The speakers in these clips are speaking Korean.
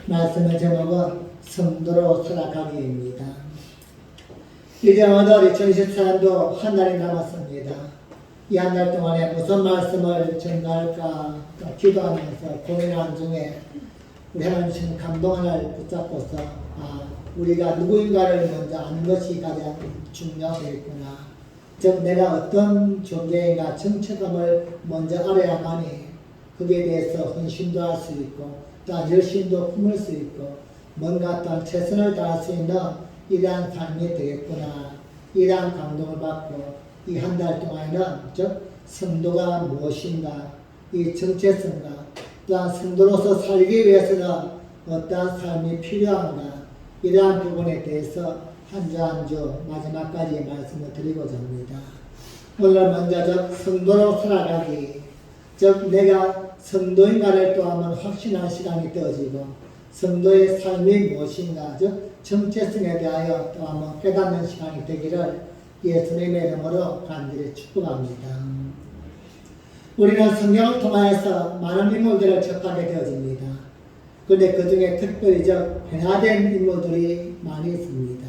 말씀의 제목은 성도로 살아가기입니다. 이제 오늘 2024년도 한 달이 남았습니다. 이 한 달 동안에 무슨 말씀을 전달할까 기도하면서 고민하는 중에 우리 하나님 주신 감동 하나를 붙잡고서 우리가 누구인가를 먼저 아는 것이 가장 중요하겠구나. 즉 내가 어떤 존재인가 정체감을 먼저 알아야만이 거기에 대해서 헌신도 할 수 있고 또한 열심도 품을 수 있고 뭔가 또한 최선을 다할 수 있는 이러한 삶이 되겠구나. 이러한 감동을 받고 이 한 달 동안에는 즉 성도가 무엇인가, 이 정체성과 또한 성도로서 살기 위해서는 어떠한 삶이 필요한가, 이러한 부분에 대해서 한 주 한 주 마지막까지 말씀을 드리고자 합니다. 오늘 먼저 즉 성도로 살아가기, 즉 내가 성도인가를 또 한번 확신할 시간이 되어지고 성도의 삶이 무엇인가, 즉 정체성에 대하여 또 한번 깨닫는 시간이 되기를 예수님의 이름으로 간절히 축복합니다. 우리는 성경을 통하여서 많은 인물들을 접하게 되어집니다. 그런데 그 중에 특별히 변화된 인물들이 많이 있습니다.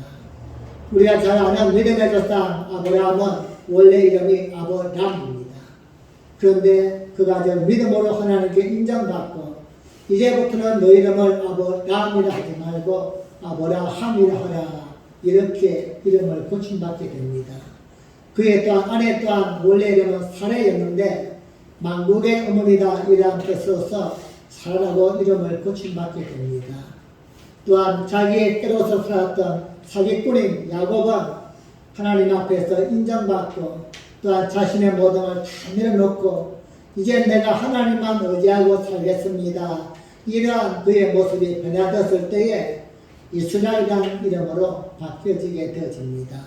우리가 잘 아는 믿음의 조상 아브라함은 원래 이름이 아브람입니다. 그런데 그가 믿음으로 하나님께 인정받고 이제부터는 너 이름을 아브람이라 하지 말고 아브라함이라 하라, 이렇게 이름을 고침받게 됩니다. 그의 또한 아내 또한 원래 이름은 사레였는데 만국의 어머니다 이라는 뜻으로서 사라라고 이름을 고침받게 됩니다. 또한 자기의 때로서 살았던 사기꾼인 야곱은 하나님 앞에서 인정받고 또한 자신의 모든 걸 다 내려놓고 이제 내가 하나님만 의지하고 살겠습니다. 이러한 그의 모습이 변화되었을 때에 이스라엘이라는 이름으로 바뀌어지게 되어집니다.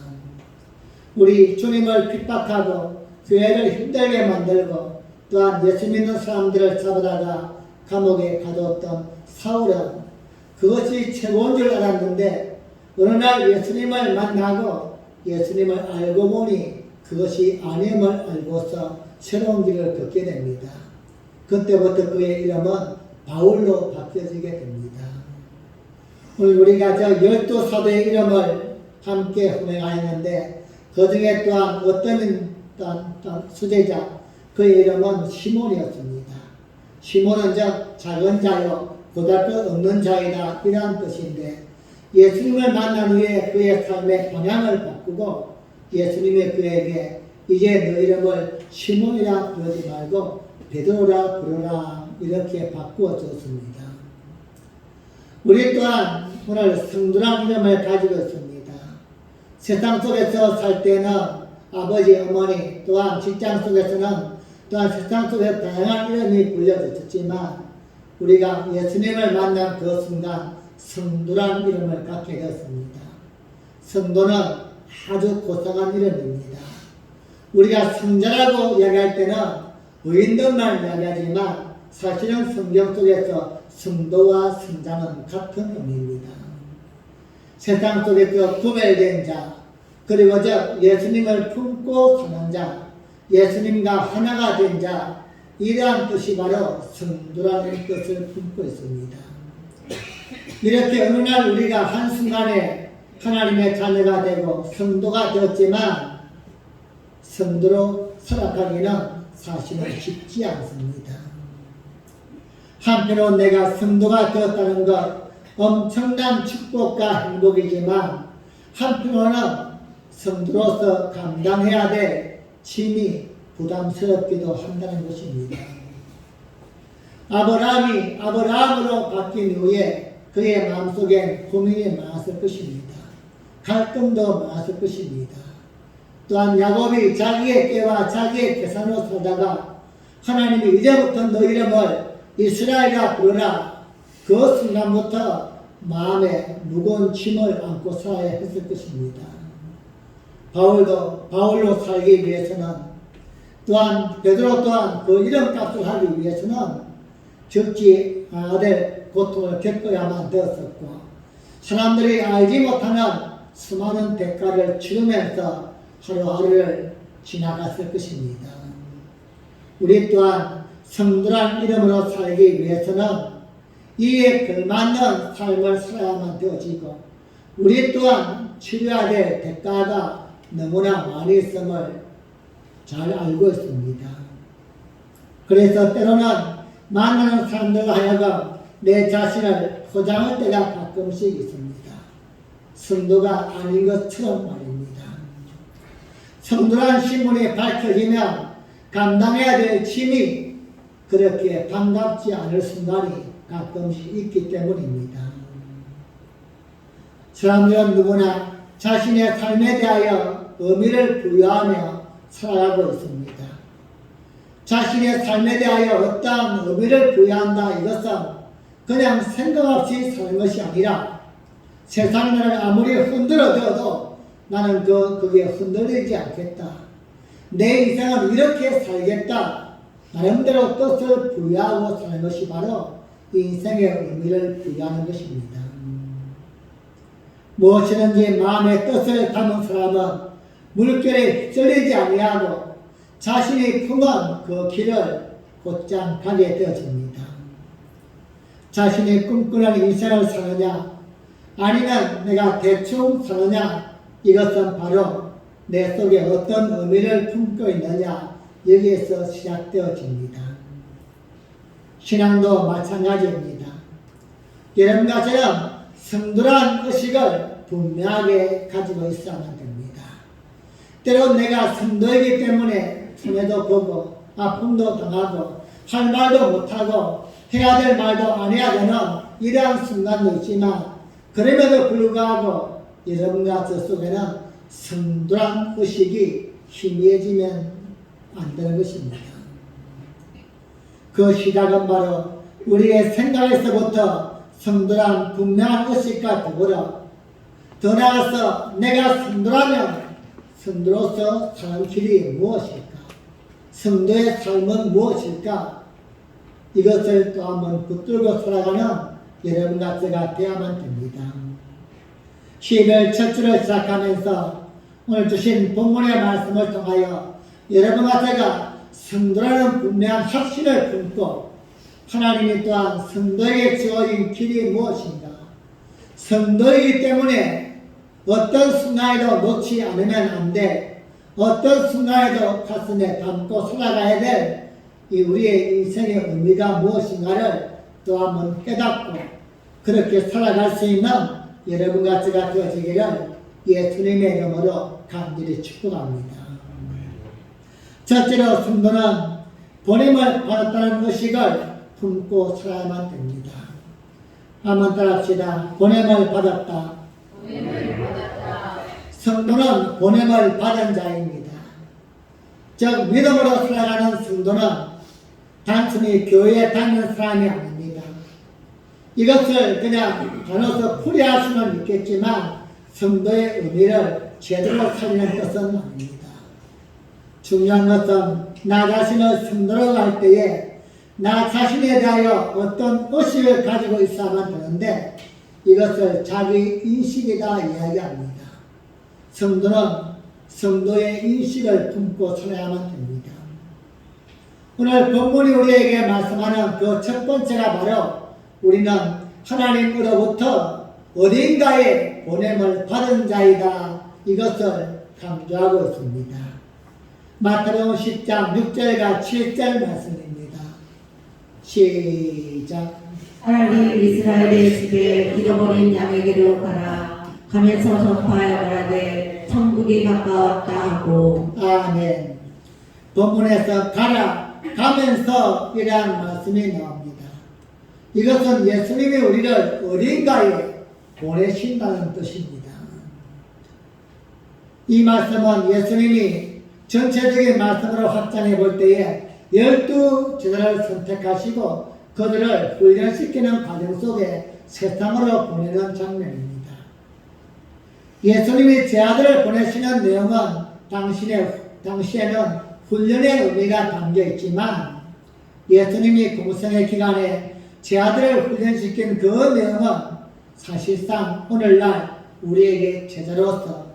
우리 주님을 핍박하고 교회를 힘들게 만들고 또한 예수 믿는 사람들을 잡아다가 감옥에 가두었던 사울은 그것이 최고인 줄 알았는데 어느 날 예수님을 만나고 예수님을 알고 보니 그것이 아님을 알고서 새로운 길을 걷게 됩니다. 그때부터 그의 이름은 바울로 바뀌어지게 됩니다. 오늘 우리가 12사도의 이름을 함께 훈행하였는데 그 중에 또한 어떤 수제자, 그의 이름은 시몬이었습니다. 시몬은 작은 자요 고달것 없는 자이다, 이러한 뜻인데 예수님을 만난 후에 그의 삶의 방향을 바꾸고 예수님이 그에게 이제 너 이름을 시몬이라 부르지 말고 베드로라 부르라, 이렇게 바꾸어 줬습니다. 우리 또한 오늘 성도란 이름을 가지고 있습니다. 세상 속에서 살 때는 아버지, 어머니, 또한 직장 속에서는 또한 세상 속에 다양한 이름이 불려졌지만 우리가 예수님을 만난 그 순간 성도란 이름을 갖게 되었습니다. 성도는 아주 고상한 이름입니다. 우리가 성자라고 이야기할 때는 의인들만 이야기하지만 사실은 성경 속에서 성도와 성자는 같은 의미입니다. 세상 속에서 구별된 자, 그리고 예수님을 품고 사는 자, 예수님과 하나가 된 자, 이러한 뜻이 바로 성도라는 뜻을 품고 있습니다. 이렇게 어느 날 우리가 한순간에 하나님의 자녀가 되고 성도가 되었지만 성도로 살아가기는 사실은 쉽지 않습니다. 한편으로 내가 성도가 되었다는 것 엄청난 축복과 행복이지만 한편으로는 성도로서 감당해야 될 짐이 부담스럽기도 한다는 것입니다. 아브라함이 아브라함으로 바뀐 이후에 그의 마음속엔 고민이 많았을 것입니다. 갈등도 많았을 것입니다. 또한 야곱이 자기의 깨와 자기의 계산으로 살다가 하나님이 이제부터 너 이름을 이스라엘이라 부르라, 그 순간부터 마음에 무거운 짐을 안고 살아야 했을 것입니다. 바울로 살기 위해서는 또한 베드로 또한 그 이름값을 하기 위해서는 겪지 않아야 될 고통을 겪어야만 되었었고 사람들이 알지 못하는 수많은 대가를 치르면서 하루하루를 지나갔을 것입니다. 우리 또한 성도란 이름으로 살기 위해서는 이에 걸맞는 삶을 살아야만 되어지고 우리 또한 치료해야 될 대가가 너무나 많이 있음을 잘 알고 있습니다. 그래서 때로는 만나는 사람들과 하여금 내 자신을 포장할 때가 가끔씩 있습니다. 성도가 아닌 것처럼 말입니다. 성도란 신분이 밝혀지면 감당해야 될 짐이 그렇게 반갑지 않을 순간이 가끔씩 있기 때문입니다. 사람들은 누구나 자신의 삶에 대하여 의미를 부여하며 살아가고 있습니다. 자신의 삶에 대하여 어떠한 의미를 부여한다, 이것은 그냥 생각 없이 사는 것이 아니라 세상이 나를 아무리 흔들어줘도 나는 그게 흔들리지 않겠다. 내 인생은 이렇게 살겠다. 나름대로 뜻을 부여하고 사는 것이 바로 인생의 의미를 부여하는 것입니다. 무엇이든지 마음의 뜻을 담은 사람은 물결에 휩쓸리지 아니하고 자신이 품은 그 길을 곧장 가게 되어집니다. 자신이 꿈꾸는 인생을 사느냐 아니면 내가 대충 사느냐, 이것은 바로 내 속에 어떤 의미를 품고 있느냐, 여기에서 시작되어집니다. 신앙도 마찬가지입니다. 여러분과 저는 성도란 의식을 분명하게 가지고 있어야만 됩니다. 때론 내가 성도이기 때문에 손해도 보고 아픔도 당하고 할 말도 못하고 해야 될 말도 안 해야 되는 이러한 순간도 있지만 그럼에도 불구하고 여러분과 저 속에는 성도란 의식이 희미해지면 안 되는 것입니다. 그 시작은 바로 우리의 생각에서부터 성도란 분명한 의식과 더불어 더 나아가서 내가 성도라면 성도로서 사는 길이 무엇일까? 성도의 삶은 무엇일까? 이것을 또 한번 붙들고 살아가는 여러분과 제가 되어야만 됩니다. 12월 첫 주를 시작하면서 오늘 주신 본문의 말씀을 통하여 여러분과 제가 성도라는 분명한 확신을 품고 하나님이 또한 성도에게 주어진 길이 무엇인가, 성도이기 때문에 어떤 순간에도 놓지 않으면 안 돼, 어떤 순간에도 가슴에 담고 살아가야 될 이 우리의 인생의 의미가 무엇인가를 또 한번 깨닫고 그렇게 살아갈 수 있는 여러분과 제가 되어지기를 예수님의 이름으로 간절히 축복합니다. 첫째로 성도는 보냄을 받았다는 의식을 품고 살아야만 됩니다. 한번 따라합시다. 보냄을 받았다. 보냄을 받았다. 성도는 보냄을 받은 자입니다. 즉 믿음으로 살아가는 성도는 단순히 교회에 다니는 사람이 아닙니다. 이것을 그냥 단어서 풀이할 수는 있겠지만 성도의 의미를 제대로 살리는 것은 아닙니다. 중요한 것은 나 자신을 성도로 할 때에 나 자신에 대하여 어떤 의식을 가지고 있어야만 되는데 이것을 자기 인식이다 이야기합니다. 성도는 성도의 인식을 품고 살아야만 됩니다. 오늘 본문이 우리에게 말씀하는 그 첫 번째가 바로 우리는 하나님으로부터 어딘가에 보냄을 받은 자이다, 이것을 강조하고 있습니다. 마태복음 10장 6절과 7절 말씀입니다. 시작. 하나님 이스라엘의 집에 잃어버린 양에게로 가라. 가면서 전파하여 말하되 천국이 가까웠다 하고. 아멘. 본문에서 가라, 가면서 이러한 말씀이 나옵니다. 이것은 예수님이 우리를 어딘가에 보내신다는 뜻입니다. 이 말씀은 예수님이 전체적인 말씀으로 확장해 볼 때에 12 제자를 선택하시고 그들을 훈련시키는 과정 속에 세상으로 보내는 장면입니다. 예수님이 제 아들을 보내시는 내용은 당시에는 훈련의 의미가 담겨 있지만 예수님이 공생의 기간에 제 아들을 훈련시킨 그 내용은 사실상 오늘날 우리에게 제자로서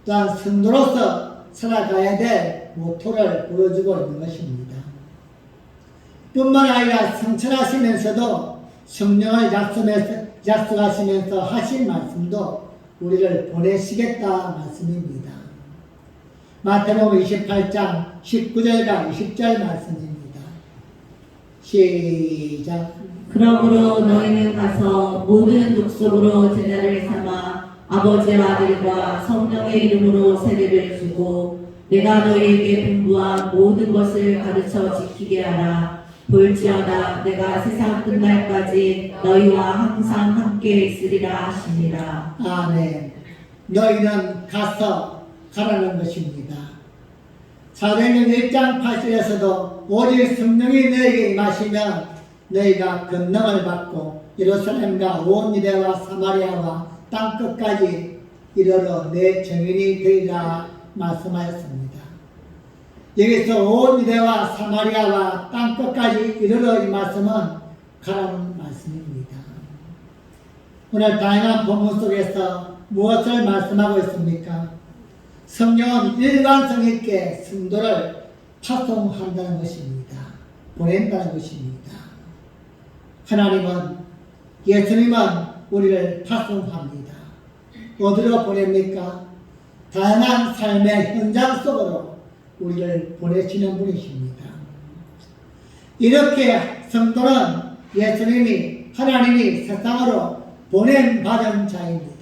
또한 성도로서 살아가야 될 모토를 보여주고 있는 것입니다. 뿐만 아니라 성천하시면서도 성령을 약속하시면서 하신 말씀도 우리를 보내시겠다 말씀입니다. 마태복음 28장 19절과 20절 말씀입니다. 시작. 그러므로 너희는 가서 모든 족속으로 제자를 삼아 아버지와 아들과 성령의 이름으로 세례를 주고 내가 너희에게 분부한 모든 것을 가르쳐 지키게 하라. 볼지어다 내가 세상 끝날까지 너희와 항상 함께 있으리라 하시니라. 아멘. 너희는 가라는 것입니다. 사도행전 1장 8절에서도 오직 성령이 너희에게 임하시면 너희가 권능을 받고 예루살렘과 온 유대와 사마리아와 땅끝까지 이르러 내 증인이 되리라 말씀하였습니다. 여기서 온 유대와 사마리아와 땅끝까지 이르러 이 말씀은 가라는 말씀입니다. 오늘 다양한 본문 속에서 무엇을 말씀하고 있습니까? 성령은 일관성 있게 성도를 파송한다는 것입니다. 보낸다는 것입니다. 하나님은, 예수님은 우리를 파송합니다. 어디로 보냅니까? 다양한 삶의 현장 속으로 우리를 보내시는 분이십니다. 이렇게 성도는 예수님이, 하나님이 세상으로 보냄받은 자입니다.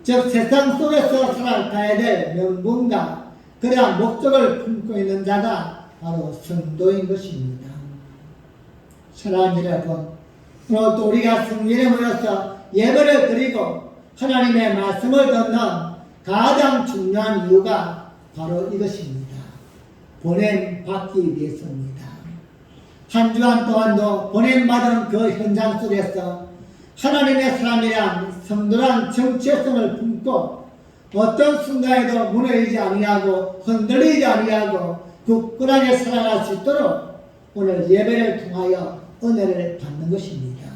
즉 세상 속에서 살아가야 될 명분과 그러한 목적을 품고 있는 자가 바로 성도인 것입니다. 사랑하는 여러분, 오늘도 우리가 성전에 모여서 예배를 드리고 하나님의 말씀을 듣는 가장 중요한 이유가 바로 이것입니다. 보냄받기 위해서입니다. 한 주간 동안도 보냄받은 그 현장 속에서 하나님의 사람이란 성도란 정체성을 품고 어떤 순간에도 무너지지 아니하고 흔들리지 아니하고 굳건하게 살아갈 수 있도록 오늘 예배를 통하여 은혜를 받는 것입니다.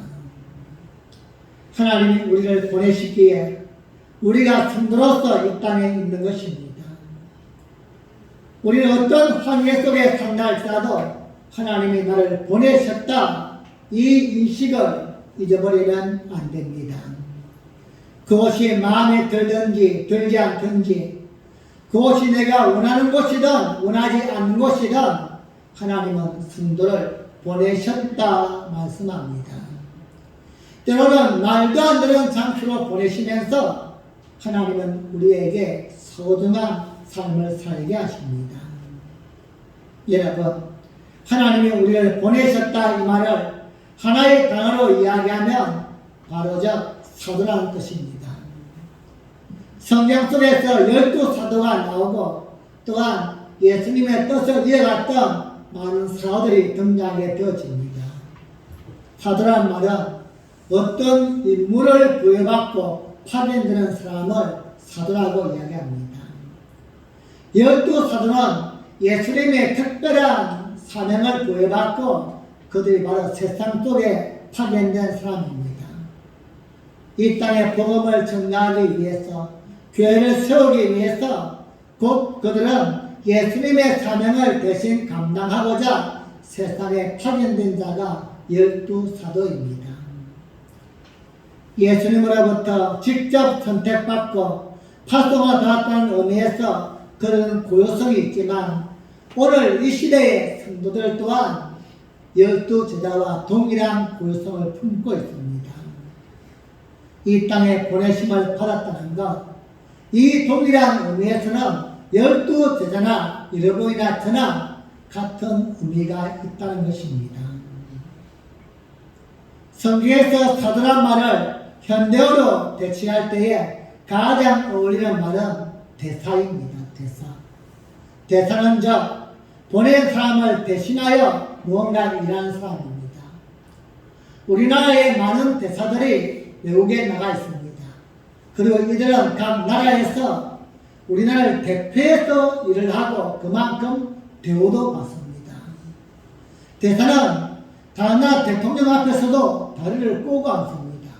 하나님이 우리를 보내시기에 우리가 성도로서 이 땅에 있는 것입니다. 우리는 어떤 환경 속에 산다할지라도 하나님이 나를 보내셨다, 이 인식을 잊어버리면 안 됩니다. 그것이 마음에 들든지 들지 않든지, 그것이 내가 원하는 곳이든 원하지 않는 곳이든 하나님은 성도를 보내셨다 말씀합니다. 때로는 말도 안 되는 장소로 보내시면서 하나님은 우리에게 소중한 삶을 살게 하십니다. 여러분, 하나님이 우리를 보내셨다 이 말을 하나의 단어로 이야기하면 바로 사도라는 뜻입니다. 성경 속에서 12사도가 나오고 또한 예수님의 뜻을 이어갔던 많은 사도들이 등장하게 되어집니다. 사도란 말은 어떤 임무를 부여받고 파견되는 사람을 사도라고 이야기합니다. 12사도는 예수님의 특별한 사명을 부여받고 그들이 바로 세상 속에 파견된 사람입니다. 이 땅에 복음을 전가하기 위해서, 교회를 세우기 위해서 곧 그들은 예수님의 사명을 대신 감당하고자 세상에 파견된 자가 12사도입니다. 예수님으로부터 직접 선택받고 파송을 받았다는 의미에서 그런 고유성이 있지만 오늘 이 시대의 성도들 또한 12제자와 동일한 고유성을 품고 있습니다. 이 땅에 보내심을 받았다는 것, 이 동일한 의미에서는 12제자나 여러분이나 저나 같은 의미가 있다는 것입니다. 성경에서 사도란 말을 현대어로 대치할 때에 가장 어울리는 말은 대사입니다. 대사는 보낸 사람을 대신하여 무언가 일하는 사람입니다. 우리나라에 많은 대사들이 외국에 나가 있습니다. 그리고 이들은 각 나라에서 우리나라를 대표해서 일을 하고 그만큼 대우도 받습니다. 대사는 다른 나라 대통령 앞에서도 다리를 꼬고 앉습니다.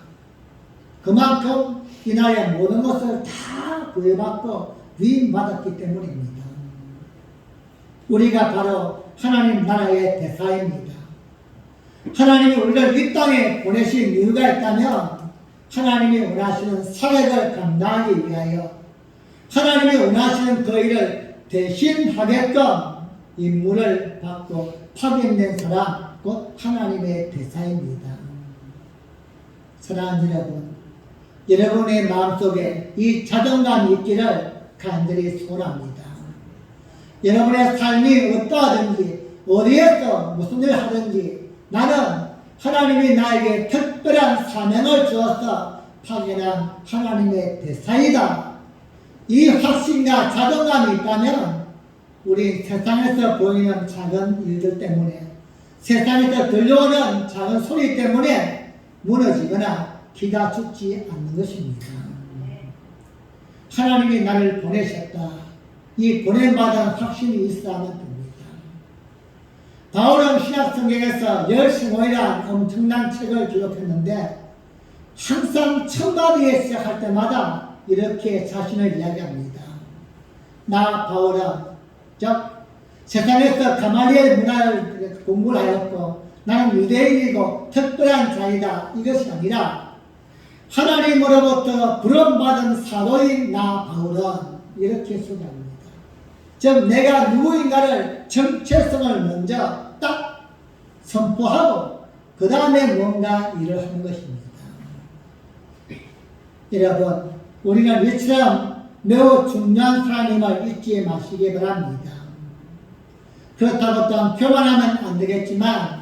그만큼 이 나라의 모든 것을 다 부여받고 위임받았기 때문입니다. 우리가 바로 하나님 나라의 대사입니다. 하나님이 우리를 이 땅에 보내신 이유가 있다면 하나님이 원하시는 사역을 감당하기 위하여 하나님이 원하시는 그 일을 대신하게끔 임무를 받고 파견된 사람, 곧 하나님의 대사입니다. 사랑하는 여러분, 여러분의 마음속에 이 자존감이 있기를 간절히 소원합니다. 여러분의 삶이 어떠하든지 어디에서 무슨 일을 하든지 나는 하나님이 나에게 특별한 사명을 주어서 파견한 하나님의 대사이다. 이 확신과 자존감이 있다면 우리 세상에서 보이는 작은 일들 때문에 세상에서 들려오는 작은 소리 때문에 무너지거나 기가 죽지 않는 것입니다. 하나님이 나를 보내셨다. 이 보냄받은 확신이 있어야만 됩니다. 바울은 신약 성경에서 열심오이란 엄청난 책을 기록했는데 항상 첫마디에 시작할 때마다 이렇게 자신을 이야기합니다. 나 바울은 즉 세상에서 가말리엘 문화를 공부를 하였고 나는 유대인이고 특별한 자이다. 이것이 아니라 하나님으로부터 부름받은 사도인 나 바울은 이렇게 소개합니다. 즉 내가 누구인가를 정체성을 먼저 딱 선포하고 그 다음에 뭔가 일을 하는 것입니다. 여러분, 우리는 이처럼 매우 중요한 사람임을 잊지 마시기 바랍니다. 그렇다고 또한 교만하면 안 되겠지만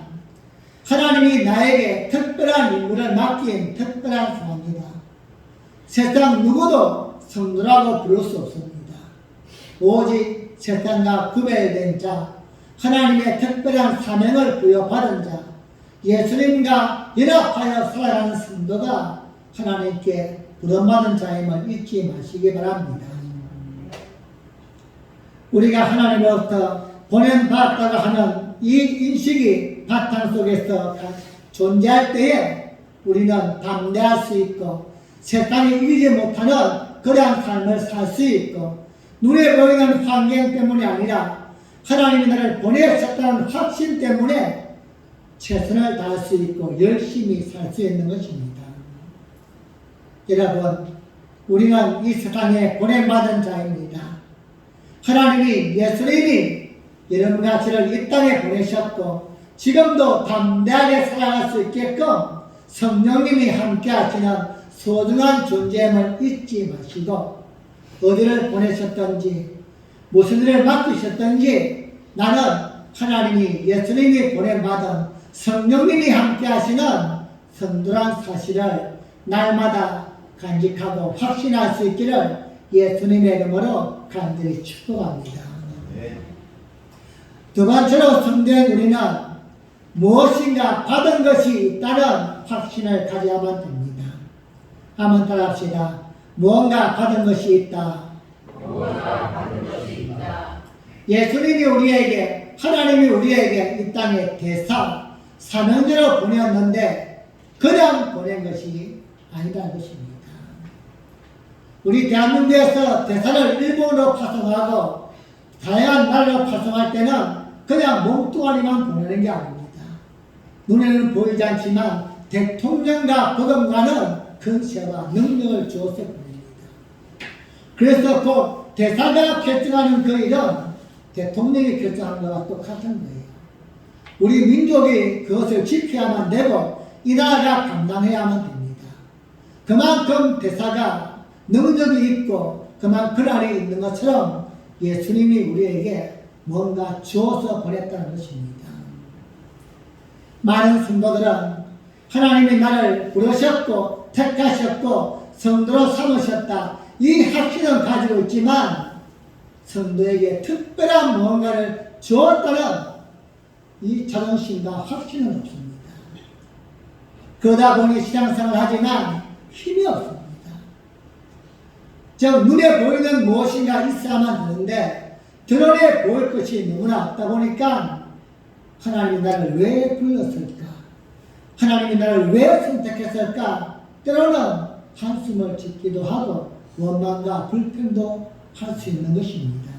하나님이 나에게 특별한 임무를 맡긴 특별한 사람이다. 세상 누구도 성도라고 부를 수 없습니다. 오직 세상과 구별된 자, 하나님의 특별한 사명을 부여받은 자, 예수님과 연합하여 살아가는 성도가 하나님께 부름받은 자임을 잊지 마시기 바랍니다. 우리가 하나님으로부터 보냄받았다고 하는 이 인식이 바탕 속에서 존재할 때에 우리는 담대할 수 있고 세상이 이기지 못하는 그러한 삶을 살 수 있고 눈에 보이는 환경 때문이 아니라 하나님이 나를 보내셨다는 확신 때문에 최선을 다할 수 있고 열심히 살 수 있는 것입니다. 여러분, 우리는 이 세상에 보냄받은 자입니다. 하나님이 예수님이 여러분과 저를 이 땅에 보내셨고 지금도 담대하게 살아갈 수 있게끔 성령님이 함께 하시는 소중한 존재임을 잊지 마시고 어디를 보내셨든지 무슨 일을 맡기셨든지 나는 하나님이 예수님이 보냄받은 성령님이 함께 하시는 성도란 사실을 날마다 간직하고 확신할 수 있기를 예수님의 이름으로 간절히 축복합니다. 두 번째로 성도인 우리는 무엇인가 받은 것이 있다는 확신을 가져야만 됩니다. 한번 따라합시다. 무언가 받은 것이 있다. 무언가 받은 것이 있다. 예수님이 우리에게, 하나님이 우리에게 이 땅에 대사, 사명제로 보냈는데 그냥 보낸 것이 아니라는 것입니다. 우리 대한민국에서 대사를 일본으로 파송하고 다양한 나라로 파송할 때는 그냥 몸뚱아리만 보내는 게 아닙니다. 눈에는 보이지 않지만 대통령과 법원관은 근세와 능력을 주어서 보냅니다. 그래서 그 대사가 결정하는 그 일은 대통령이 결정하는 것과 똑같은 거예요. 우리 민족이 그것을 지켜야만 되고 이 나라가 감당해야만 됩니다. 그만큼 대사가 능력이 있고 그만큼 그 안에 있는 것처럼 예수님이 우리에게 뭔가 주어서 보냈다는 것입니다. 많은 성도들은 하나님이 나를 부르셨고 택하셨고 성도로 삼으셨다. 이 확신은 가지고 있지만 성도에게 특별한 무언가를 주었다는 이 자존심과 확신은 없습니다. 그러다 보니 신앙생활을 하지만 힘이 없습니다. 즉 눈에 보이는 무엇인가 있어야만 하는데 드러내 보일 것이 너무나 없다 보니까 하나님이 나를 왜 불렀을까? 하나님이 나를 왜 선택했을까? 때로는 한숨을 짓기도 하고 원망과 불평도 할 수 있는 것입니다.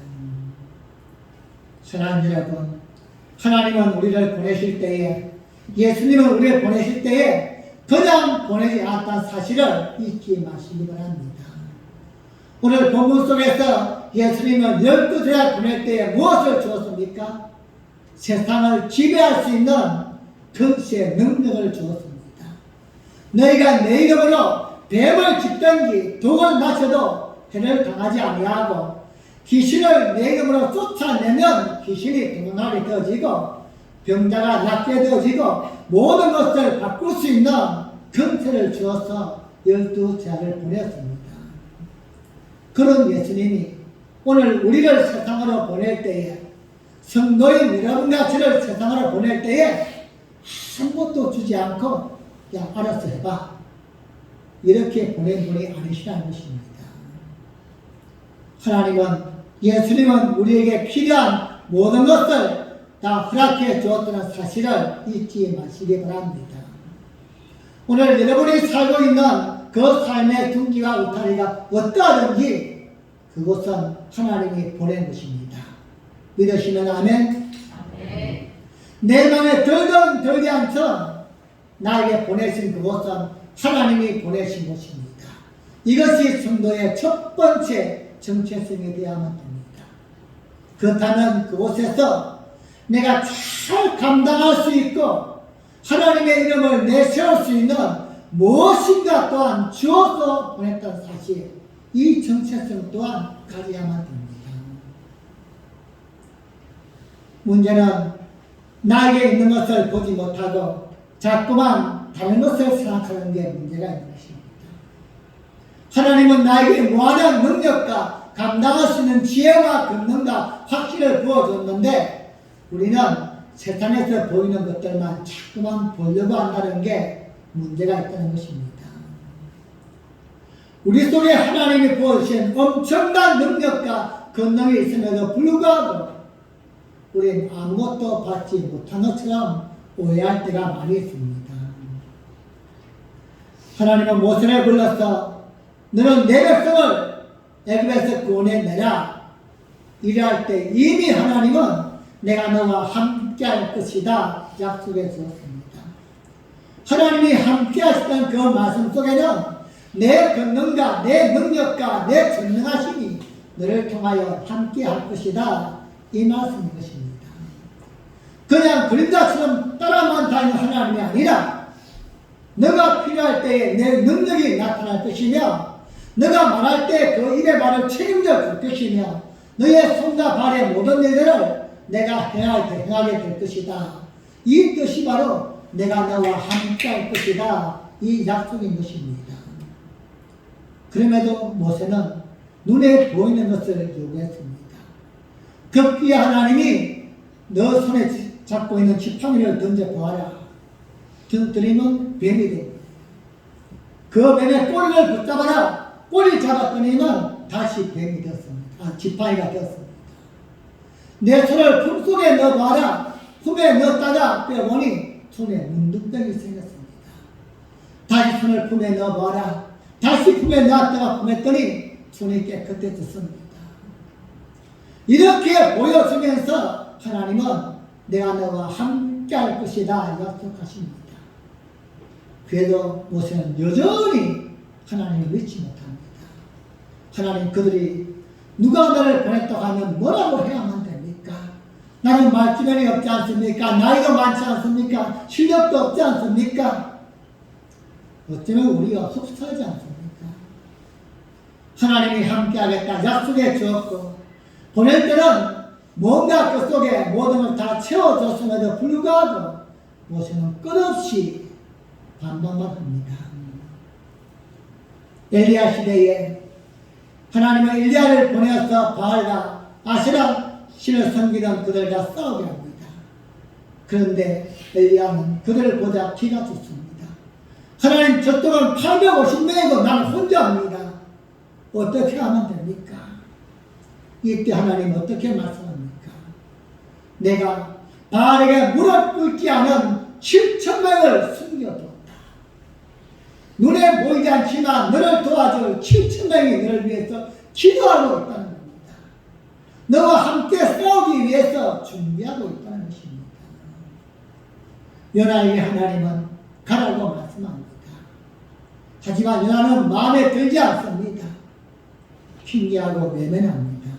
사랑하는 여러분, 하나님은 우리를 보내실 때에 예수님은 우리를 보내실 때에 그냥 보내지 않았다는 사실을 잊지 마시기 바랍니다. 오늘 본문 속에서 예수님은 12제자를 보낼 때에 무엇을 주었습니까? 세상을 지배할 수 있는 권세의 능력을 주었습니다. 너희가 내 이름으로 뱀을 짚든지 독을 마셔도 해를 당하지 아니하고 귀신을 내 이름으로 쫓아내면 귀신이 도망하게 되어지고 병자가 낫게 되어지고 모든 것을 바꿀 수 있는 권세를 주어서 12제자를 보냈습니다. 그런 예수님이 오늘 우리를 세상으로 보낼 때에 성도인 여러분과 저를 세상으로 보낼 때에 아무것도 주지 않고 야 알아서 해봐 이렇게 보낸 분이 아니시라는 것입니다. 하나님은 예수님은 우리에게 필요한 모든 것을 다 허락해 주었다는 사실을 잊지 마시기 바랍니다. 오늘 여러분이 살고 있는 그 삶의 둥지와 울타리가 어떠하든지 그것은 하나님이 보낸 것입니다. 믿으시면 아멘? 내 맘에 들든 들지 않든 나에게 보내신 그것은 하나님이 보내신 것입니다. 이것이 성도의 첫 번째 정체성이 되어야만 됩니다. 그렇다면 그곳에서 내가 잘 감당할 수 있고 하나님의 이름을 내세울 수 있는 무엇인가 또한 주어서 보냈다는 사실, 이 정체성 또한 가져야만 됩니다. 문제는 나에게 있는 것을 보지 못하고 자꾸만 다른 것을 생각하는 게 문제가 있는 것입니다. 하나님은 나에게 무한한 능력과 감당할 수 있는 지혜와 권능과 확신을 부어줬는데 우리는 세상에서 보이는 것들만 자꾸만 보려고 한다는 게 문제가 있다는 것입니다. 우리 속에 하나님이 부어주신 엄청난 능력과 권능이 있음에도 불구하고 우리는 아무것도 받지 못한 것처럼 오해할 때가 많이 있습니다. 하나님은 모세를 불러서 너는 내 백성을 애굽에서 구원해내라 이래할 때 이미 하나님은 내가 너와 함께할 것이다 약속해 주었습니다. 하나님이 함께 하시던 그 말씀 속에는 내 권능과 내 능력과 내 전능하심이 너를 통하여 함께 할 것이다 이 말씀인 것입니다. 그냥 그림자처럼 따라만 다니는 하나님이 아니라 너가 필요할 때에 내 능력이 나타날 것이며 너가 말할 때 그 입의 말을 책임져 줄 것이며 너의 손과 발의 모든 일들을 내가 행할 때 행하게 될 것이다. 이 뜻이 바로 내가 너와 함께 할 것이다. 이 약속인 것입니다. 그럼에도 모세는 눈에 보이는 것을 요구했습니다. 급기야 하나님이 너 손에 잡고 있는 지팡이를 던져보아라. 들이면 뱀이 됩니다. 그 뱀의 꼬리를 붙잡아라. 꼬리 잡았더니만 다시 뱀이 되었습니다. 지팡이가 되었습니다. 내 손을 품속에 넣어봐라. 품에 넣었다가 빼보니 손에 문둥병이 생겼습니다. 다시 손을 품에 넣어봐라. 다시 품에 넣었다가 품했더니 손이 깨끗해졌습니다. 이렇게 보여주면서 하나님은 내가 너와 함께 할 것이다 약속하십니다. 그래도 모세는 여전히 하나님을 믿지 못합니다. 하나님 그들이 누가 나를 보냈다고 하면 뭐라고 해야만 됩니까? 나는 말주변이 없지 않습니까? 나이도 많지 않습니까? 실력도 없지 않습니까? 어쩌면 우리가 흡사하지 않습니까? 하나님이 함께하겠다 약속해 주었고 보낼 때는 뭔가 그 속에 모든 걸 다 채워줬음에도 불구하고 모세는 끝없이 반박만 합니다. 엘리야 시대에 하나님은 엘리야를 보내어서 바알과 아세라 신을 섬기던 그들과 싸우게 합니다. 그런데 엘리야는 그들을 보자 기가 죽습니다. 하나님 저 동안 850명이고 나는 혼자 합니다. 어떻게 하면 됩니까? 이때 하나님 어떻게 말씀합니까? 내가 바알에게 무릎 꿇지 않은 7,000명을 숨겨뒀다. 눈에 보이지 않지만 너를 도와줄 7,000명이 너를 위해서 기도하고 있다는 겁니다. 너와 함께 싸우기 위해서 준비하고 있다는 것입니다. 요나에게 하나님은 가라고 말씀합니다. 하지만 요나는 마음에 들지 않습니다. 핑계하고 외면합니다.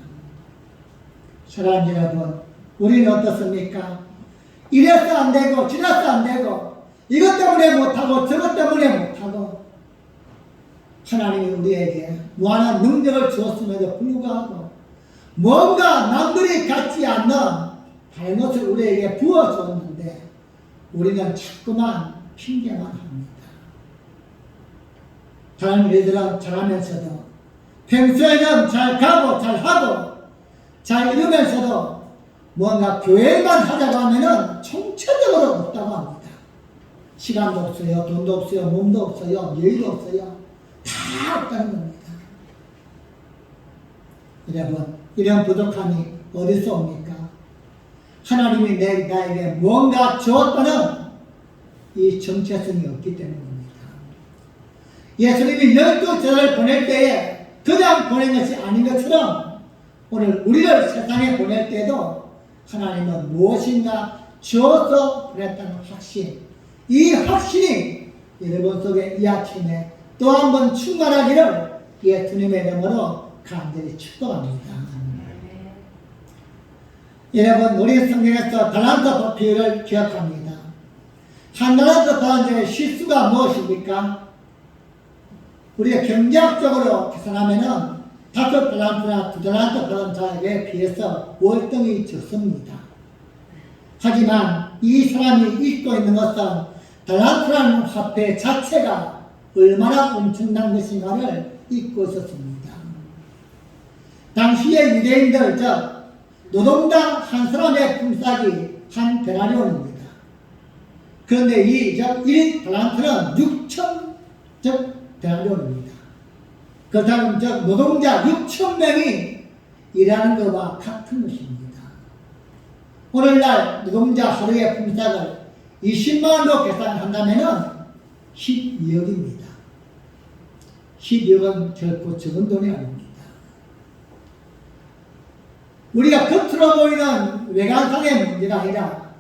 사랑하는 여러분, 우리는 어떻습니까? 이래서 안 되고 저래서 안 되고 이것 때문에 못하고 저것 때문에 못하고 하나님이 우리에게 무한한 능력을 주었음에도 불구하고 뭔가 남들이 갖지 않는 다른 것을 우리에게 부어주었는데 우리는 자꾸만 핑계만 합니다. 다른 일들은 잘하면서도 평소에는 잘 가고 잘 하고 잘 이루면서도 뭔가 교회만 하자고 하면은 총체적으로 없다고 합니다. 시간도 없어요, 돈도 없어요, 몸도 없어요, 여유도 없어요. 다 없다는 겁니다. 여러분, 이런 부족함이 어디서 옵니까? 하나님이 나에게 뭔가 주었다는 이 정체성이 없기 때문입니다. 예수님이 12제자를 보낼 때에 그냥 보낸 것이 아닌 것처럼 오늘 우리를 세상에 보낼 때도 하나님은 무엇인가 주어서 보냈다는 확신, 이 확신이 여러분 속에 이 아침에 또 한 번 충만하기를 예수님의 이름으로 간절히 축복합니다. 여러분, 우리 성경에서 달란트 비유를 기억합니다. 한 달란트 받은 자의 실수가 무엇입니까? 우리가 경제학적으로 계산하면은 5달란트나 2달란트 받은 자에게 비해서 월등히 적습니다. 하지만 이 사람이 잊고 있는 것은 달란트라는 화폐 자체가 얼마나 엄청난 것인가를 잊고 있었습니다. 당시의 유대인들, 즉 노동당 한 사람의 품삯이 한 데나리온입니다. 그런데 이 1인 달란트는 6천 데나리온입니다. 그렇다면 노동자 6,000명이 일하는 것과 같은 것입니다. 오늘날 노동자 하루의 품삯을 20만 원으로 계산한다면 12억입니다. 12억은 결코 적은 돈이 아닙니다. 우리가 겉으로 보이는 외관상의 문제가 아니라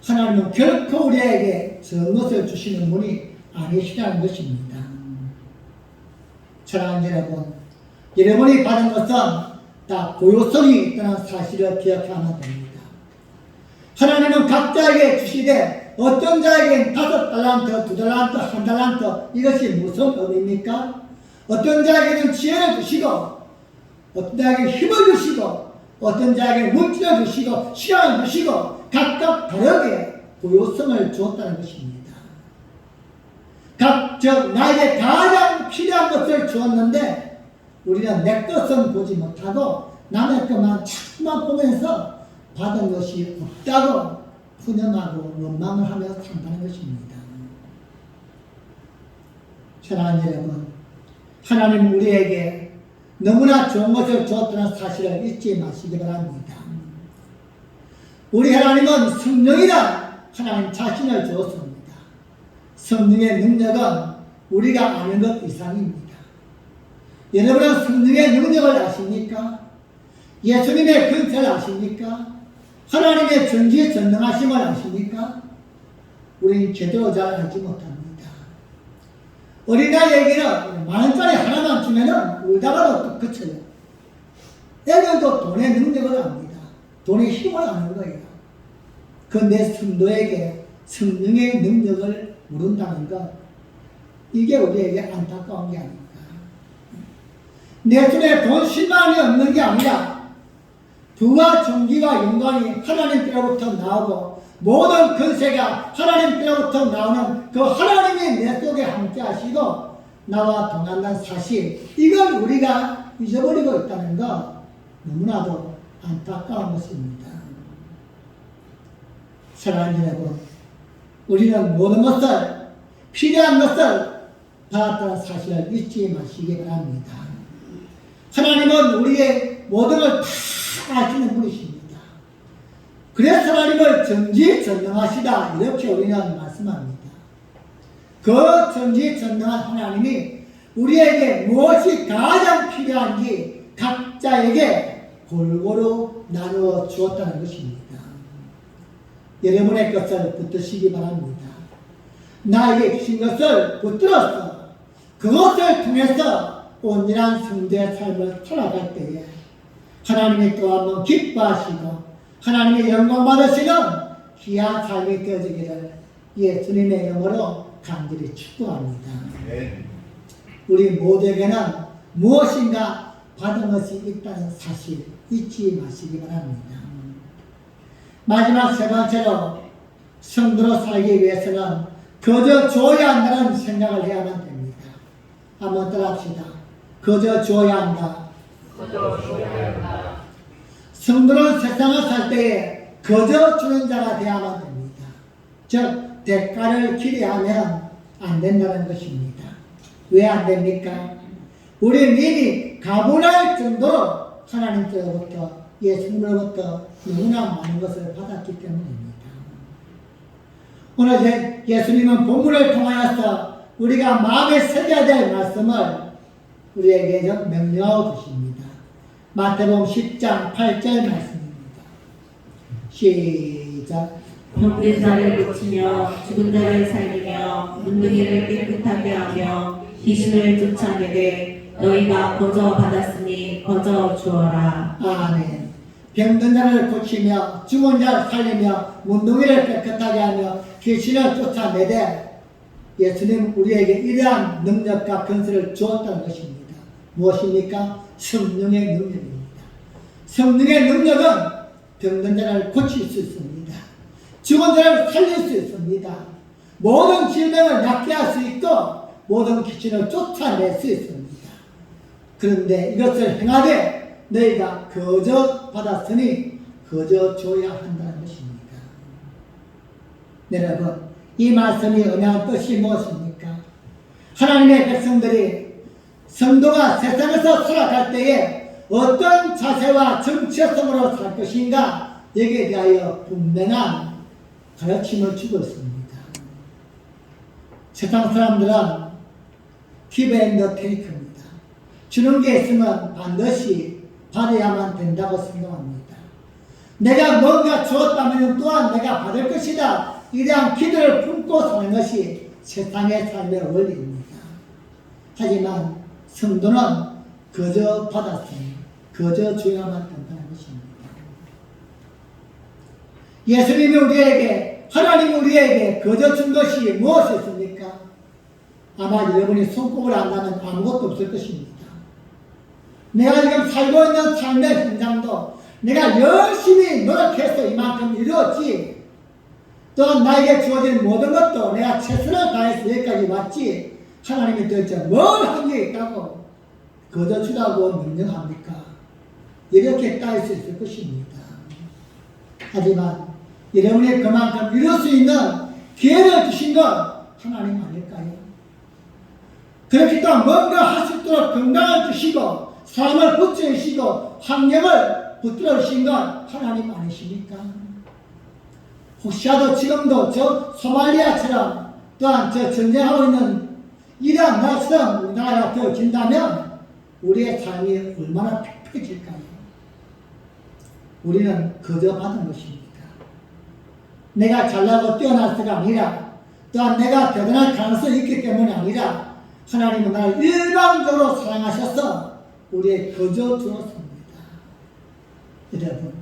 하나님은 결코 우리에게 적은 것을 주시는 분이 아니시라는 것입니다. 사랑하는 여러분, 여러분이 받은 것은 다 고요성이 있다는 사실을 기억하면 됩니다. 하나님은 각자에게 주시되 어떤 자에게는 5달란트, 2달란트, 1달란트, 이것이 무슨 의미입니까? 어떤 자에게는 지혜를 주시고 어떤 자에게 힘을 주시고 어떤 자에게 물질을 주시고 시간을 주시고 각각 다르게 고요성을 주었다는 것입니다. 나에게 가장 필요한 것을 주었는데 우리는 내 것은 보지 못하고 남의 것만 자꾸만 보면서 받은 것이 없다고 푸념하고 원망을 하며 산다는 것입니다. 사랑하는 여러분, 하나님 우리에게 너무나 좋은 것을 주었다는 사실을 잊지 마시기 바랍니다. 우리 하나님은 성령이라 하나님 자신을 주었습니다. 성령의 능력은 우리가 아는 것 이상입니다. 여러분은 성령의 능력을 아십니까? 예수님의 근세를 아십니까? 하나님의 전지전능하심을 아십니까? 우리는 제대로 잘 알지 못합니다. 어린아이에게는 만원짜리 하나만 주면은 울다가도 또 그쳐요. 애들도 돈의 능력을 압니다. 돈의 힘을 아는 거예요. 그런데 성도에게 성령의 능력을 모른다는 것, 이게 우리에게 안타까운 게 아닙니까? 내 손에 돈 10만 원이 없는 게 아니라 부와 존귀와 영광이 하나님께로부터 나오고 모든 근세가 하나님께로부터 나오는 그 하나님이 내 속에 함께 하시고 나와 동행한다는 사실, 이걸 우리가 잊어버리고 있다는 것, 너무나도 안타까운 것입니다. 사랑하는 여러분, 우리는 모든 것을, 필요한 것을 받았다는 사실을 잊지 마시기 바랍니다. 하나님은 우리의 모든 걸 다 아시는 분이십니다. 그래서 하나님을 전지전능하시다, 이렇게 우리는 말씀합니다. 그 전지전능한 하나님이 우리에게 무엇이 가장 필요한지 각자에게 골고루 나누어 주었다는 것입니다. 여러분의 것을 붙드시기 바랍니다. 나에게 주신 것을 붙들어서 그것을 통해서 온전한 성도의 삶을 살아갈 때에 하나님이 또 한 번 기뻐하시고 하나님의 영광 받으시는 귀한 삶이 되어지기를 예수님의 이름으로 간절히 축복합니다. 우리 모두에게는 무엇인가 받은 것이 있다는 사실 잊지 마시기 바랍니다. 마지막 세 번째로 성도로 살기 위해서는 거저 줘야 한다는 생각을 해야만 됩니다. 한번 따라합시다. 거저 줘야 한다. 성도는 세상을 살 때에 거저 주는 자가 되어야만 됩니다. 즉 대가를 기대하면 안 된다는 것입니다. 왜 안 됩니까? 우리는 이미 가분할 정도로 하나님께로부터 예수님으로부터 너무나 많은 것을 받았기 때문입니다. 오늘 예수님은 본문을 통하여서 우리가 마음에 새겨야 될 말씀을 우리에게 명령하고 계십니다. 마태복음 10장 8절 말씀입니다. 시작. 병든 자를 고치며 죽은 자를 살리며 문둥이를 깨끗하게 하며 귀신을 쫓아내되 너희가 거저 받았으니 거저 주어라. 아멘. 병든 자를 고치며 죽은 자를 살리며 문둥이를 깨끗하게 하며 귀신을 쫓아내되 예수님 우리에게 이러한 능력과 권세를 주었다는 것입니다. 무엇입니까? 성령의 능력입니다. 성령의 능력은 병든 자를 고칠 수 있습니다. 죽은 자를 살릴 수 있습니다. 모든 질병을 낫게 할 수 있고 모든 귀신을 쫓아낼 수 있습니다. 그런데 이것을 행하되 너희가 거저 받았으니 거저 줘야 한다는 것입니다. 여러분, 이 말씀이 의미하는 뜻이 무엇입니까? 하나님의 백성들이 성도가 세상에서 살아갈 때에 어떤 자세와 정체성으로 살 것인가 여기에 대하여 분명한 가르침을 주고 있습니다. 세상 사람들은 give and take입니다. 주는 게 있으면 반드시 받아야만 된다고 생각합니다. 내가 뭔가 주었다면 또한 내가 받을 것이다. 이러한 기대를 품고 사는 것이 세상의 삶의 원리입니다. 하지만 성도는 거저 받았으니 거저 줘야만 된다는 것입니다. 예수님이 우리에게, 하나님이 우리에게 거저 준 것이 무엇이었습니까? 아마 여러분이 손꼽을 안다면 아무것도 없을 것입니다. 내가 지금 살고 있는 삶의 현장도 내가 열심히 노력해서 이만큼 이루었지, 또한 나에게 주어진 모든 것도 내가 최선을 다해서 여기까지 왔지, 하나님이 도대체 뭘 한 게 있다고 거저 주라고 명령합니까? 이렇게 따질 수 있을 것입니다. 하지만 여러분이 그만큼 이룰 수 있는 기회를 주신 건 하나님 아닐까요? 그렇기 때문에 뭔가 할 수 있도록 건강을 주시고 사람을 붙여주시고 환경을 붙들어 주신 건 하나님 아니십니까? 혹시라도 지금도 저 소말리아처럼 또한 저 전쟁하고 있는 이러한 나라처럼 우리나라가 되어진다면 우리의 삶이 얼마나 팽팽해질까요? 우리는 거저 받은 것입니다. 내가 잘나고 뛰어나서가 아니라 또한 내가 대단한 가능성이 있기 때문이 아니라 하나님은 나를 일방적으로 사랑하셔서 우리의 거저 주었습니다. 여러분,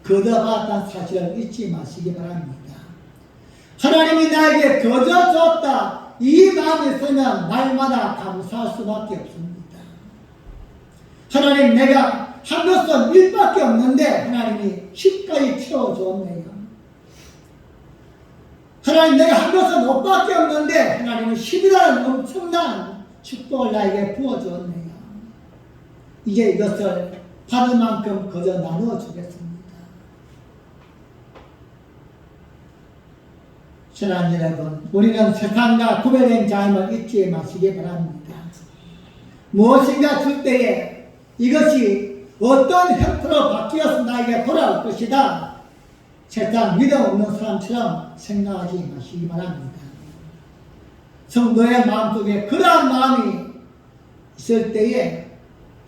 거저 받았다는 사실을 잊지 마시기 바랍니다. 하나님이 나에게 거저 주었다, 이 마음이 있으면 날마다 감사할 수밖에 없습니다. 하나님, 내가 한 것은 1밖에 없는데 하나님이 10까지 채워주었네요. 하나님, 내가 한 것은 5밖에 없는데 하나님은 10이라는 엄청난 축복을 나에게 부어주었네요. 이제 이것을 받을 만큼 거저 나누어 주겠습니다. 사랑하는 여러분, 우리는 세상과 구별된 자임을 잊지 마시기 바랍니다. 무엇인가 줄 때에 이것이 어떤 형태로 바뀌어서 나에게 돌아올 것이다, 세상 믿음 없는 사람처럼 생각하지 마시기 바랍니다. 성도의 마음속에 그러한 마음이 있을 때에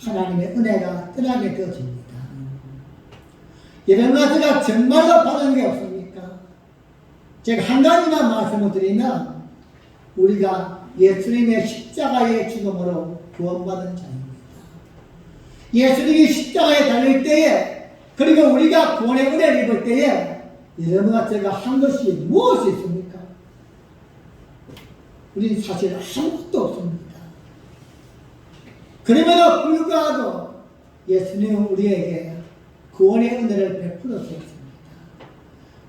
하나님의 은혜가 떠나게 되어집니다. 이런 것들가 정말로 받은 게 없습니까? 제가 한 가지만 말씀을 드리면 우리가 예수님의 십자가의 죽음으로 구원받은 자입니다. 예수님이 십자가에 달릴 때에, 그리고 우리가 구원의 은혜를 입을 때에 여러분과 제가 한 것이 무엇이 있습니까? 우리는 사실 아무것도 없습니다. 그럼에도 불구하고 예수님은 우리에게 구원의 은혜를 베풀어 주셨습니다.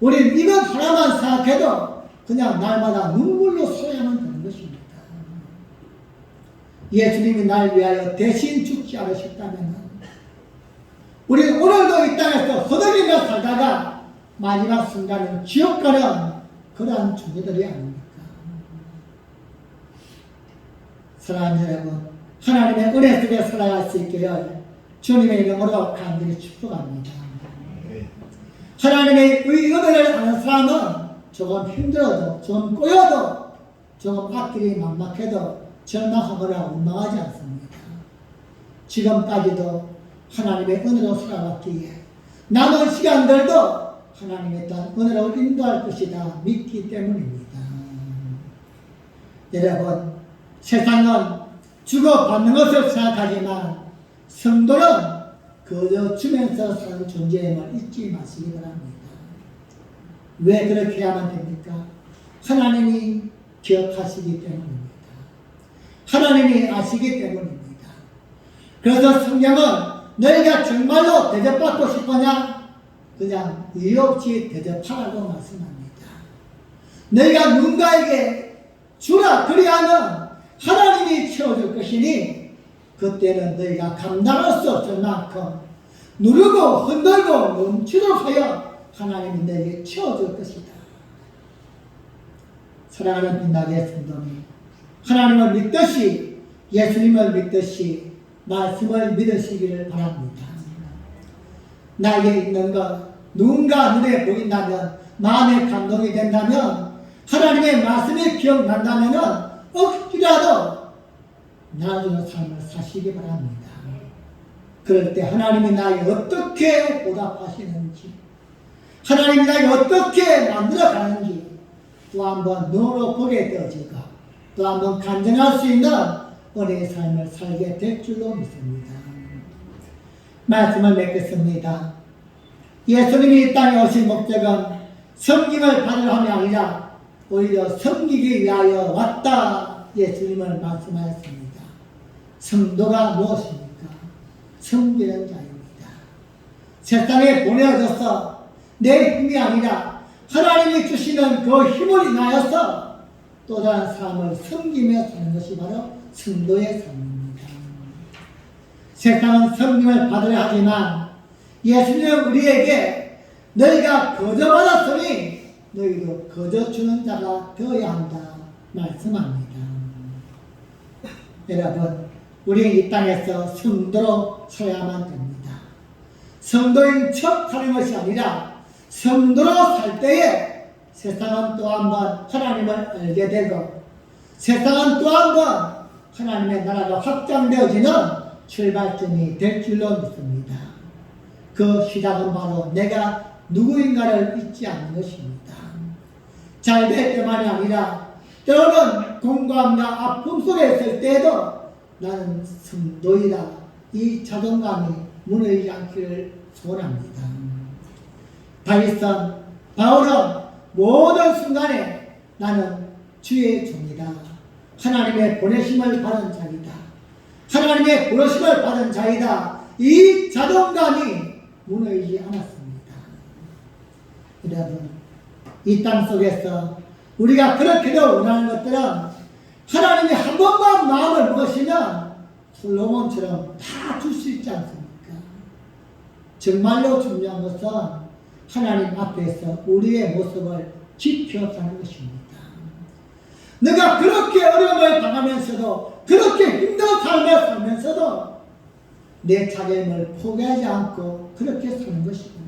우리는 이것 하나만 생각해도 그냥 날마다 눈물로 살아야만 되는 것입니다. 예수님이 날 위하여 대신 죽지 않으셨다면 우리는 오늘도 이 땅에서 허덕이며 살다가 마지막 순간은 지옥 가는 그러한 존재들이 아닙니까? 사랑하는 여러분, 하나님의 은혜 속에 살아갈 수 있기를 주님의 이름으로 간절히 축복합니다. 하나님의 은혜를 아는 사람은 조금 힘들어도, 조금 꼬여도, 조금 앞길이 막막해도 절망하거나 원망하지 않습니다. 지금까지도 하나님의 은혜로 살아왔기에 남은 시간들도 하나님의 또한 은혜로 인도할 것이다 믿기 때문입니다. 여러분, 세상은 주고받는 것을 생각하지만 성도는 그저 주면서 사는 존재임을 잊지 마시기 바랍니다. 왜 그렇게 해야만 됩니까? 하나님이 기억하시기 때문입니다. 하나님이 아시기 때문입니다. 그래서 성경은 너희가 정말로 대접받고 싶으냐? 그냥 이유 없이 대접하라고 말씀합니다. 너희가 누군가에게 주라 그리하면 하나님이 채워줄 것이니 그때는 너희가 감당할 수 없을 만큼 누르고 흔들고 넘치도록 하여 하나님이 너희에게 채워줄 것이다. 사랑하는 빛나게 성도님, 하나님을 믿듯이 예수님을 믿듯이 말씀을 믿으시기를 바랍니다. 나에게 있는 것 누군가 눈에 보인다면, 마음에 감동이 된다면, 하나님의 말씀이 기억난다면 억지라도 나아지는 삶을 사시기 바랍니다. 그럴 때 하나님이 나에게 어떻게 보답하시는지, 하나님이 나에게 어떻게 만들어가는지 또 한번 눈으로 보게 되어지고 또 한번 간증할 수 있는 은혜의 삶을 살게 될 줄로 믿습니다. 말씀을 맺겠습니다. 예수님이 이 땅에 오신 목적은 섬김을 받으려 함이 아니라 오히려 섬기기 위하여 왔다 예수님을 말씀하였습니다. 성도가 무엇입니까? 섬기는 자입니다. 세상에 보내어져서 내 힘이 아니라 하나님이 주시는 그 힘을 인하여서 또 다른 사람을 섬기며 사는 것이 바로 성도의 삶입니다. 세상은 섬김을 받으려 하지만 예수님은 우리에게 너희가 거저 받았으니 너희도 거저 주는 자가 되어야 한다 말씀합니다. 여러분, 우리는 이 땅에서 성도로 살아야만 됩니다. 성도인 척 하는 것이 아니라 성도로 살 때에 세상은 또 한 번 하나님을 알게 되고 세상은 또 한 번 하나님의 나라가 확장되어지는 출발점이 될 줄로 믿습니다. 그 시작은 바로 내가 누구인가를 잊지 않는 것입니다. 잘 될 때만이 아니라 때로는 공감과 아픔 속에 있을 때에도 나는 성도이다, 이 자존감이 무너지지 않기를 소원합니다. 다윗은, 바울은 모든 순간에 나는 주의 종이다, 하나님의 보내심을 받은 자이다, 하나님의 부르심을 받은 자이다, 이 자존감이 무너지지 않았습니다. 여러분, 이 땅 속에서 우리가 그렇게도 원하는 것들은 하나님이 한 번만 마음을 먹으시면 솔로몬처럼 다 줄 수 있지 않습니까? 정말로 중요한 것은 하나님 앞에서 우리의 모습을 지켜 사는 것입니다. 내가 그렇게 어려움을 당하면서도, 그렇게 힘든 삶을 살면서도 내 자존심을 포기하지 않고 그렇게 사는 것이구나.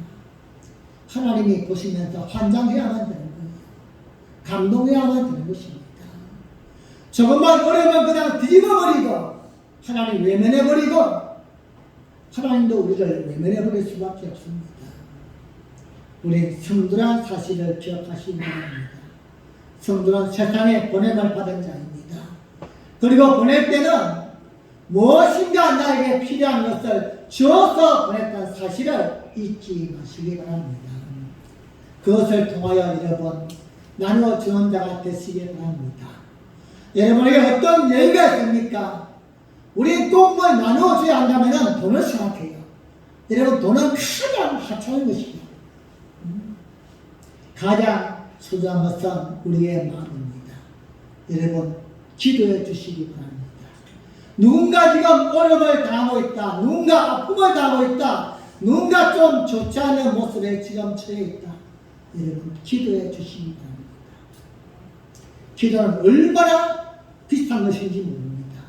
하나님이 보시면서 환장해야만 되는 거예요. 감동해야만 되는 것입니다. 조금만 어려우면 그냥 뒤집어버리고 하나님 외면해버리고 하나님도 우리를 외면해버릴 수밖에 없습니다. 우리 성도란 사실을 기억하시기 바랍니다. 성도는 세상에 보냄을 받은 자입니다. 그리고 보낼 때는 무엇인가 나에게 필요한 것을 주어서 보냈다는 사실을 잊지 마시기 바랍니다. 그것을 통하여 여러분 나누어 주는 자가 되시기 바랍니다. 여러분에게 어떤 여유가 있습니까? 우리 꼭 뭘 나누어줘야 한다면 돈을 생각해요. 여러분 돈은 가장 하찮은 것이죠. 가장 소중한 것은 우리의 마음입니다. 여러분 기도해 주시기 바랍니다. 누군가 지금 어려움을 당하고 있다. 누군가 아픔을 당하고 있다. 누군가 좀 좋지 않은 모습에 지금 처해 있다. 여러분 기도해 주시기 바랍니다. 기도는 얼마나 비싼 것인지 모릅니다.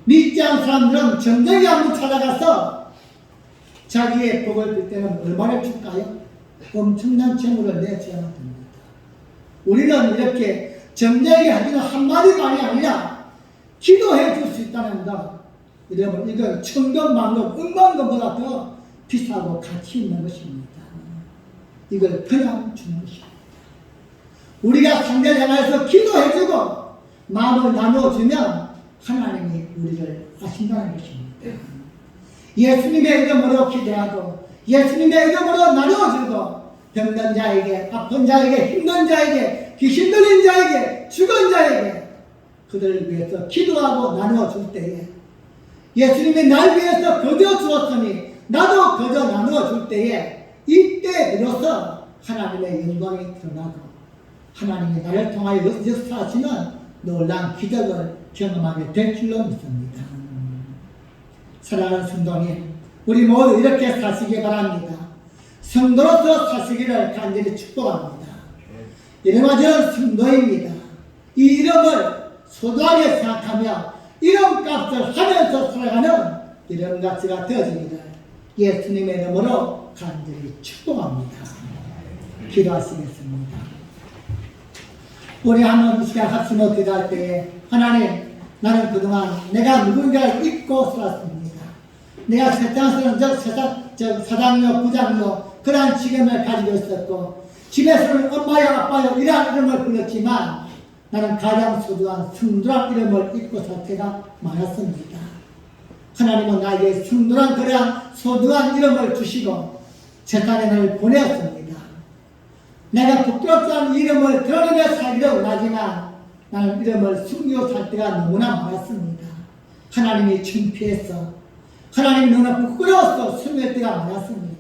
믿지 않는 사람들은 전쟁에 한번 찾아가서 자기의 복을 빌 때는 얼마나 줄까요? 엄청난 재물을 내줘야 됩니다. 우리는 이렇게 전쟁에 하기는 한마디 말이 아니라 기도해 줄 수 있다는 것, 여러분 이건 천금만금 억만금보다 더 비싸고 가치 있는 것입니다. 이걸 그냥 주는 것입니다. 우리가 상대를 향해서 기도해주고 마음을 나누어주면 하나님이 우리를 아신다는 것입니다. 예수님의 이름으로 기도하고 예수님의 이름으로 나누어주고 병든 자에게, 아픈 자에게, 힘든 자에게, 귀신 들린 자에게, 죽은 자에게 그들을 위해서 기도하고 나누어 줄 때에 예수님이 날 위해서 거저 주었으니 나도 거저 나누어 줄 때에 이때 비로소 하나님의 영광이 드러나고 하나님이 나를 통하여 역사하시는 놀라운 기적을 경험하게 될 줄로 믿습니다. 사랑하는 성도님, 우리 모두 이렇게 사시기 바랍니다. 성도로서 사시기를 간절히 축복합니다. 이름은 저는 성도입니다. 이 이름을 소중하게 생각하며 이름값을 하면서 살아가는 이름가치가 되어지기를 예수님의 이름으로 간절히 축복합니다. 기도하시겠습니다. 우리 한번 이 시간 합심으로 기도할 때에 하나님, 나는 그동안 내가 누군가를 잊고 살았습니다. 내가 세상에서는 사장이요 부장이요 그러한 직업을 가지고 있었고 집에서는 엄마요 아빠요 이러한 이름을 불렀지만 나는 가장 소중한 성도란 이름을 잊고 살 때가 많았습니다. 하나님은 나에게 성도란 그러한 소중한 이름을 주시고 세상에 나를 보내었습니다. 내가 부끄럽지 않은 이름을 드러내며 살기를 원하지만 나는 이름을 숨기고 살 때가 너무나 많았습니다. 하나님이 창피해서 하나님이 너무 부끄러워서 숨길 때가 많았습니다.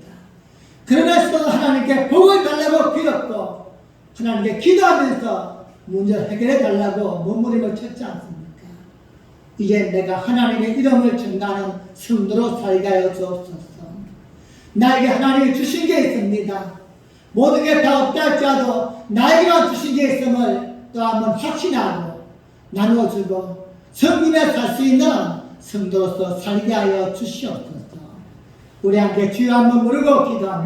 그러면서도 하나님께 복을 달라고 빌었고 하나님께 기도하면서 문제를 해결해 달라고 몸부림을 쳤지 않습니까? 이제 내가 하나님의 이름을 전가하는 성도로 살게 하여 주옵소서. 나에게 하나님이 주신 게 있습니다. 모든 게 다 없다 할지라도 나에게만 주신 게 있음을 또 한번 확신하고 나누어주고 성김에 살 수 있는 성도로서 살게 하여 주시옵소서. 우리 함께 주여 한번 부르고 기도합니다.